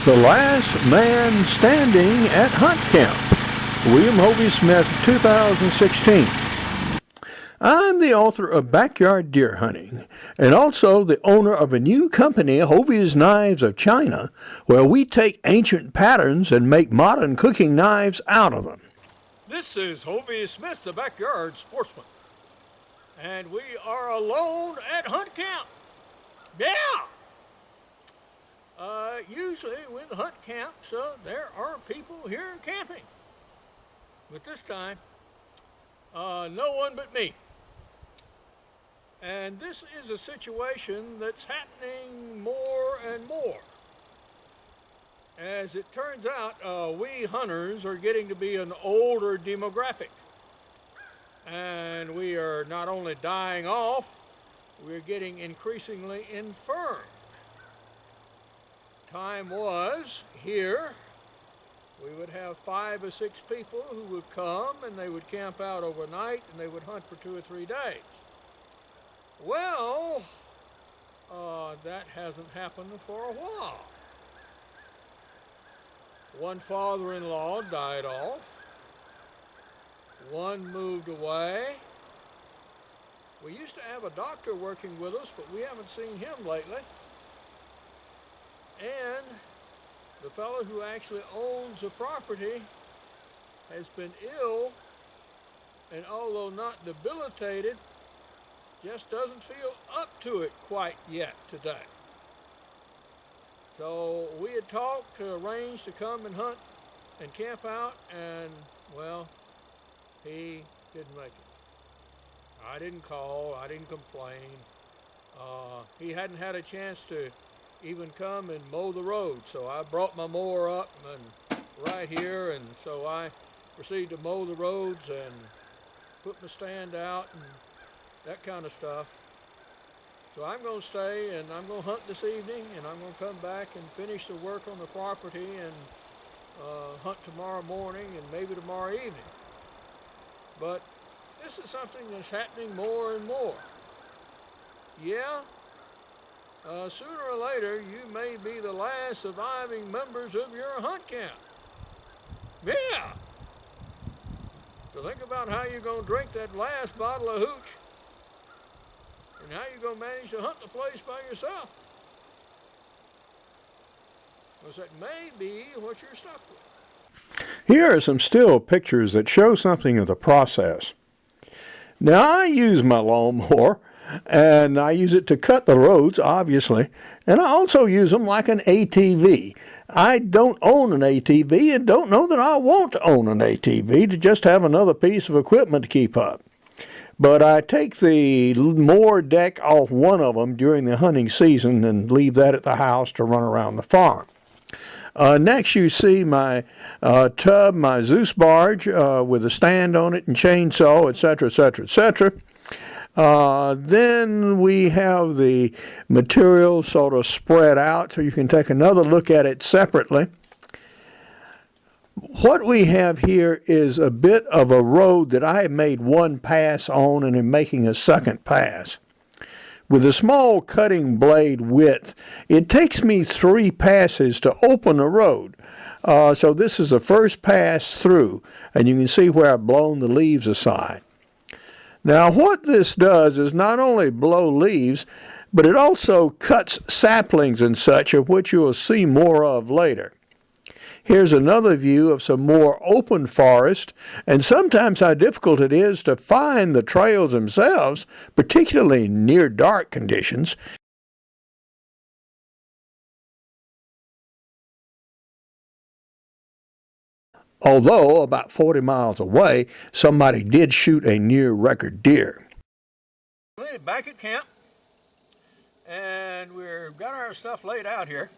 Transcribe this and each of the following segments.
The Last Man Standing at Hunt Camp. William Hovey Smith, 2016. I'm the author of Backyard Deer Hunting, and also the owner of a new company, Hovey's Knives of China, where we take ancient patterns and make modern cooking knives out of them. This is Hovey Smith, the Backyard Sportsman, and we are alone at Hunt Camp. Yeah! Usually with hunt camps, there are people here camping. But this time, no one but me. And this is a situation that's happening more and more. As it turns out, we hunters are getting to be an older demographic. And we are not only dying off, we're getting increasingly infirm. Time was, here, we would have 5 or 6 people who would come and they would camp out overnight and they would hunt for 2 or 3 days. Well, that hasn't happened for a while. One father-in-law died off. One moved away. We used to have a doctor working with us, but we haven't seen him lately. And the fellow who actually owns the property has been ill, and although not debilitated, just doesn't feel up to it quite yet today. So we had talked to arrange to come and hunt and camp out, and well, he didn't make it. I didn't call, I didn't complain. He hadn't had a chance to even come and mow the road. So I brought my mower up and right here, and so I proceeded to mow the roads and put my stand out and that kind of stuff. So I'm going to stay and I'm going to hunt this evening, and I'm going to come back and finish the work on the property and hunt tomorrow morning and maybe tomorrow evening. But this is something that's happening more and more. Yeah. Sooner or later, you may be the last surviving members of your hunt camp. Yeah! So think about how you're going to drink that last bottle of hooch and how you're going to manage to hunt the place by yourself. Because that may be what you're stuck with. Here are some still pictures that show something of the process. Now, I use my lawnmower, and I use it to cut the roads, obviously, and I also use them like an ATV. I don't own an ATV and don't know that I want to own an ATV to just have another piece of equipment to keep up. But I take the mower deck off one of them during the hunting season and leave that at the house to run around the farm. Next, you see my tub, my Zeus barge with a stand on it and chainsaw, etc., etc., etc. Then we have the material sort of spread out so you can take another look at it separately. What we have here is a bit of a road that I have made one pass on and am making a second pass. With a small cutting blade width, it takes me 3 passes to open a road. So this is the first pass through, and you can see where I've blown the leaves aside. Now, what this does is not only blow leaves, but it also cuts saplings and such, of which you will see more of later. Here's another view of some more open forest, and sometimes how difficult it is to find the trails themselves, particularly in near dark conditions. Although, about 40 miles away, somebody did shoot a near record deer. Back at camp, and we've got our stuff laid out here.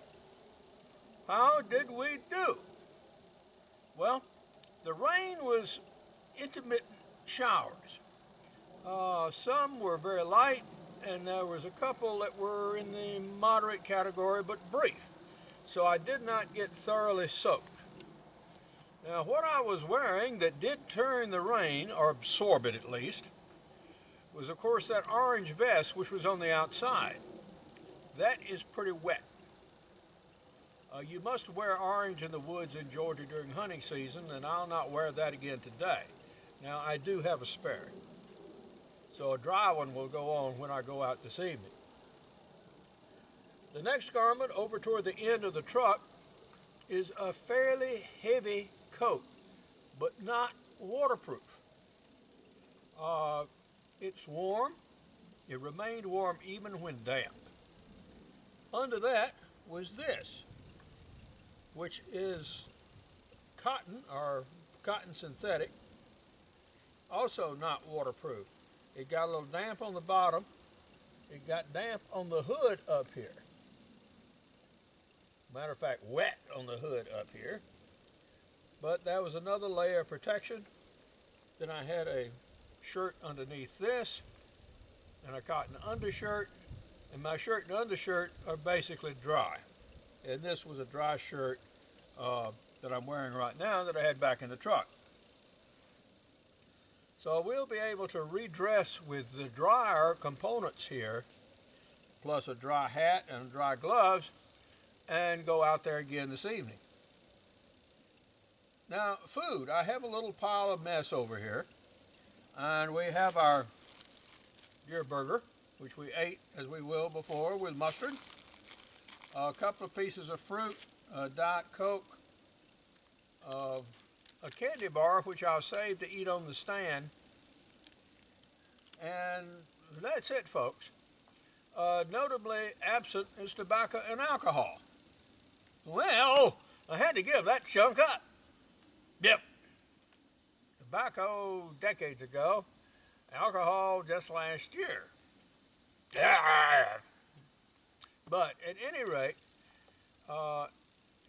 How did we do? Well, the rain was intermittent showers. Some were very light, and there was a couple that were in the moderate category, but brief. So I did not get thoroughly soaked. Now, what I was wearing that did turn the rain, or absorb it at least, was of course that orange vest which was on the outside. That is pretty wet. You must wear orange in the woods in Georgia during hunting season, and I'll not wear that again today. Now, I do have a spare, so a dry one will go on when I go out this evening. The next garment over toward the end of the truck is a fairly heavy coat, but not waterproof. It's warm. It remained warm even when damp. Under that was this, which is cotton or cotton synthetic, also not waterproof. It got a little damp on the bottom. It got damp on the hood up here. Matter of fact, wet on the hood up here. But that was another layer of protection. Then I had a shirt underneath this and a cotton undershirt. And my shirt and undershirt are basically dry. And this was a dry shirt that I'm wearing right now that I had back in the truck. So we'll be able to redress with the drier components here, plus a dry hat and dry gloves, and go out there again this evening. Now, food. I have a little pile of mess over here, and we have our deer burger, which we ate as we will before with mustard, a couple of pieces of fruit, a Diet Coke, a candy bar, which I'll save to eat on the stand, and that's it, folks. Notably absent is tobacco and alcohol. Well, I had to give that chunk up. Yep. Tobacco decades ago, alcohol just last year. But at any rate,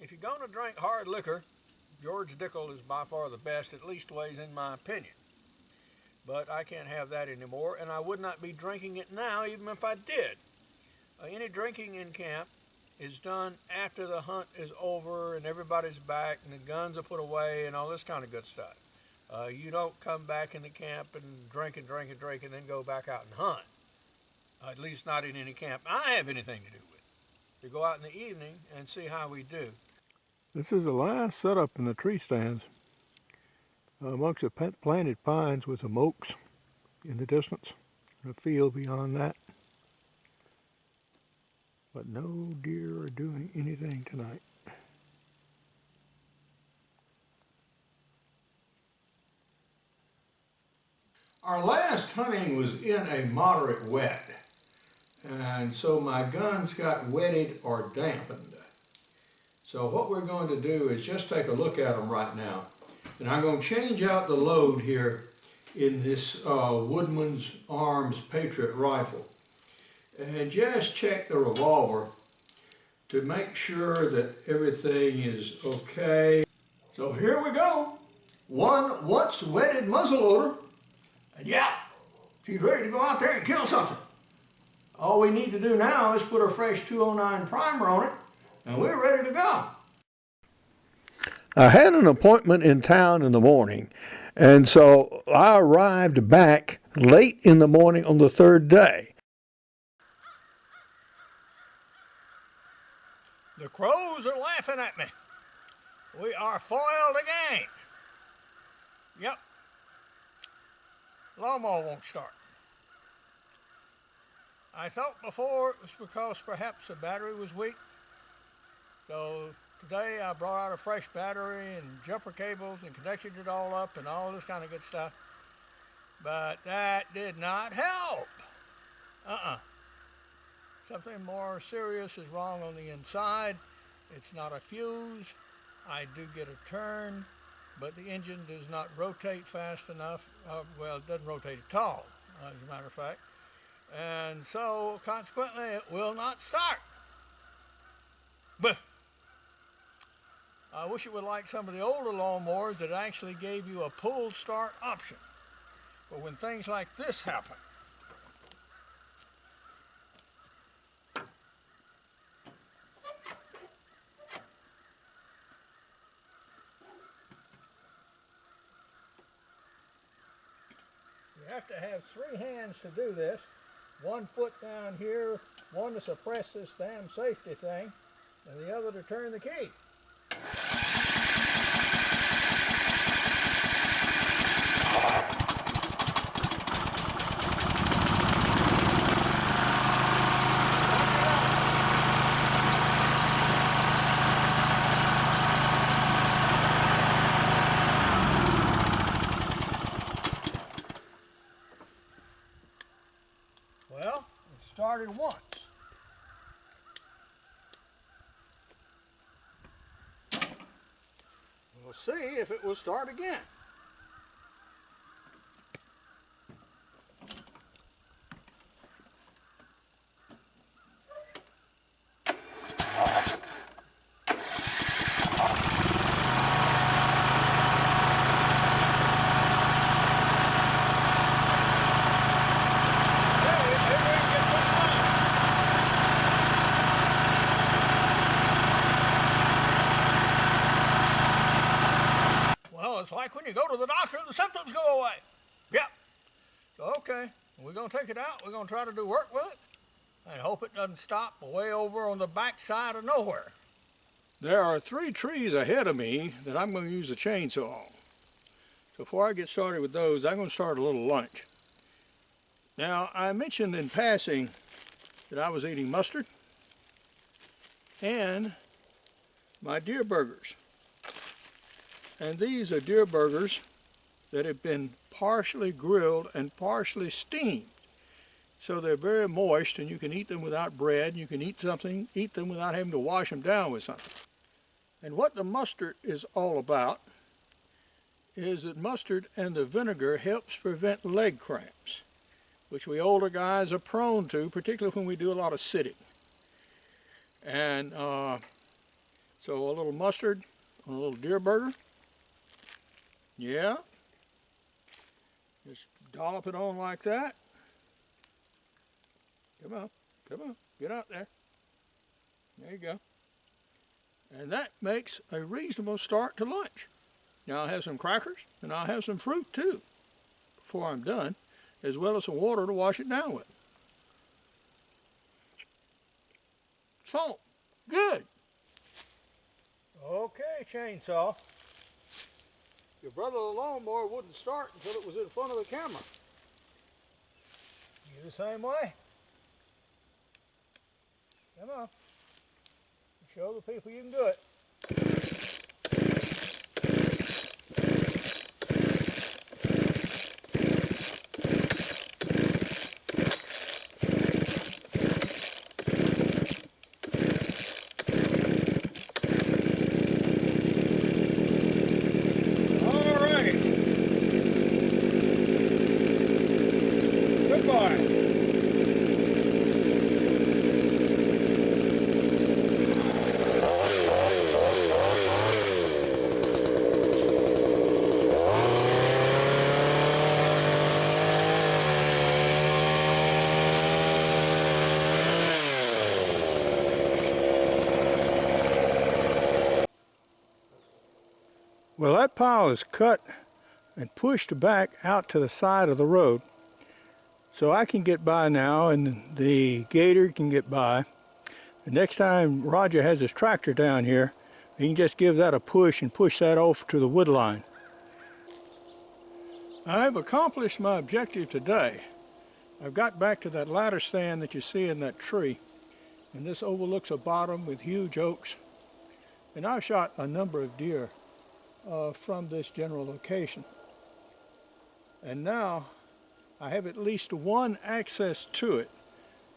if you're going to drink hard liquor, George Dickel is by far the best, at least ways in my opinion. But I can't have that anymore, and I would not be drinking it now even if I did. Any drinking in camp is done after the hunt is over and everybody's back and the guns are put away and all this kind of good stuff. You don't come back in the camp and drink and drink and drink and then go back out and hunt. At least not in any camp I have anything to do with. We go out in the evening and see how we do. This is the last setup in the tree stands amongst the planted pines with some oaks in the distance, and a field beyond that. But no deer are doing anything tonight. Our last hunting was in a moderate wet, and so my guns got wetted or dampened. So what we're going to do is just take a look at them right now. And I'm going to change out the load here in this Woodman's Arms Patriot rifle. And just check the revolver to make sure that everything is okay. So here we go. One once wetted muzzleloader. And yeah, she's ready to go out there and kill something. All we need to do now is put a fresh 209 primer on it, and we're ready to go. I had an appointment in town in the morning, and so I arrived back late in the morning on the third day. The crows are laughing at me. We are foiled again. Yep. Lawnmower won't start. I thought before it was because perhaps the battery was weak. So today I brought out a fresh battery and jumper cables and connected it all up and all this kind of good stuff. But that did not help. Something more serious is wrong on the inside. It's not a fuse. I do get a turn, but the engine does not rotate fast enough. Well, it doesn't rotate at all, as a matter of fact. And so, consequently, it will not start. But I wish it would like some of the older lawnmowers that actually gave you a pull start option. But when things like this happen, you have to have 3 hands to do this. 1 foot down here, one to suppress this damn safety thing, and the other to turn the key. Well, it started once. We'll see if it will start again. It's like when you go to the doctor, the symptoms go away. Yep. So, okay, we're going to take it out. We're going to try to do work with it and hope it doesn't stop way over on the back side of nowhere. There are 3 trees ahead of me that I'm going to use a chainsaw on. So before I get started with those, I'm going to start a little lunch. Now, I mentioned in passing that I was eating mustard and my deer burgers. And these are deer burgers that have been partially grilled and partially steamed. So they're very moist and you can eat them without bread. You can eat them without having to wash them down with something. And what the mustard is all about is that mustard and the vinegar helps prevent leg cramps, which we older guys are prone to, particularly when we do a lot of sitting. And so a little mustard on a little deer burger. Yeah, just dollop it on like that. Come on, get out there. There you go. And that makes a reasonable start to lunch. Now I'll have some crackers and I'll have some fruit too before I'm done, as well as some water to wash it down with. Salt, good. Okay, chainsaw. Your brother the lawnmower wouldn't start until it was in front of the camera. You the same way? Come on. Show the people you can do it. Well, that pile is cut and pushed back out to the side of the road. So I can get by now and the gator can get by. The next time Roger has his tractor down here, he can just give that a push and push that off to the wood line. I've accomplished my objective today. I've got back to that ladder stand that you see in that tree, and this overlooks a bottom with huge oaks. And I've shot a number of deer from this general location. And now I have at least one access to it.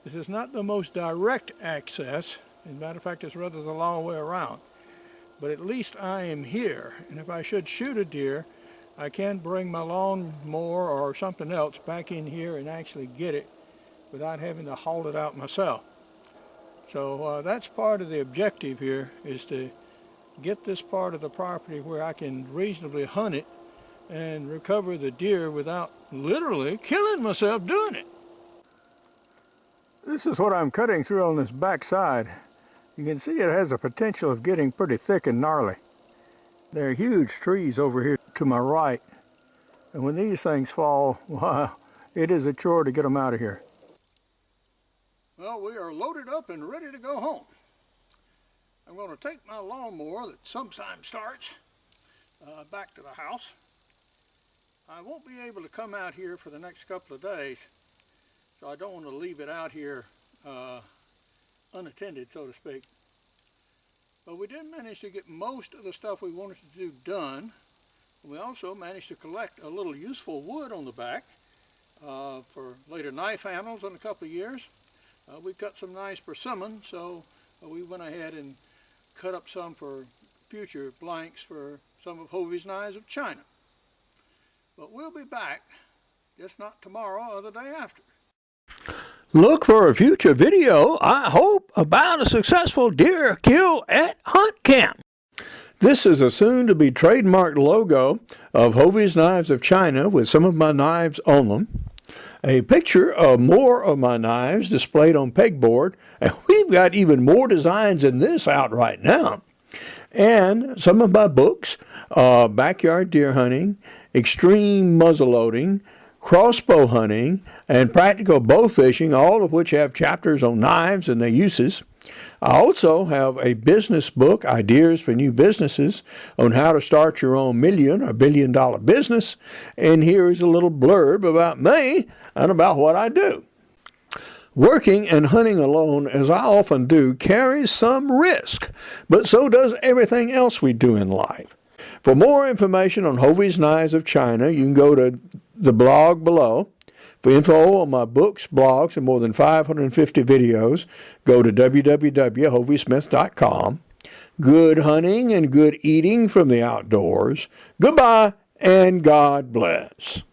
This is not the most direct access. As a matter of fact, it's rather the long way around. But at least I am here, and if I should shoot a deer, I can bring my lawnmower or something else back in here and actually get it without having to haul it out myself. So that's part of the objective here, is to get this part of the property where I can reasonably hunt it and recover the deer without literally killing myself doing it. This is what I'm cutting through on this back side. You can see it has a potential of getting pretty thick and gnarly. There are huge trees over here to my right, and when these things fall, wow, it is a chore to get them out of here. Well, we are loaded up and ready to go home. I'm going to take my lawnmower that sometimes starts back to the house. I won't be able to come out here for the next couple of days, so I don't want to leave it out here unattended, so to speak. But we did manage to get most of the stuff we wanted to do done. We also managed to collect a little useful wood on the back for later knife handles in a couple of years. We cut some nice persimmon, so we went ahead and cut up some for future blanks for some of Hovey's knives of China. But we'll be back, just not tomorrow or the day after. Look for a future video, I hope, about a successful deer kill at hunt camp. This is a soon-to-be trademarked logo of Hovey's Knives of China with some of my knives on them. A picture of more of my knives displayed on pegboard, and we've got even more designs than this out right now. And some of my books, Backyard Deer Hunting, X-Treme Muzzleloading, Crossbow Hunting, and Practical Bow Fishing, all of which have chapters on knives and their uses. I also have a business book, Ideas for New Businesses, on how to start your own million or billion-dollar business. And here is a little blurb about me and about what I do. Working and hunting alone, as I often do, carries some risk, but so does everything else we do in life. For more information on Hovey's Knives of China, you can go to the blog below. For info on my books, blogs, and more than 550 videos, go to www.hoveysmith.com. Good hunting and good eating from the outdoors. Goodbye, and God bless.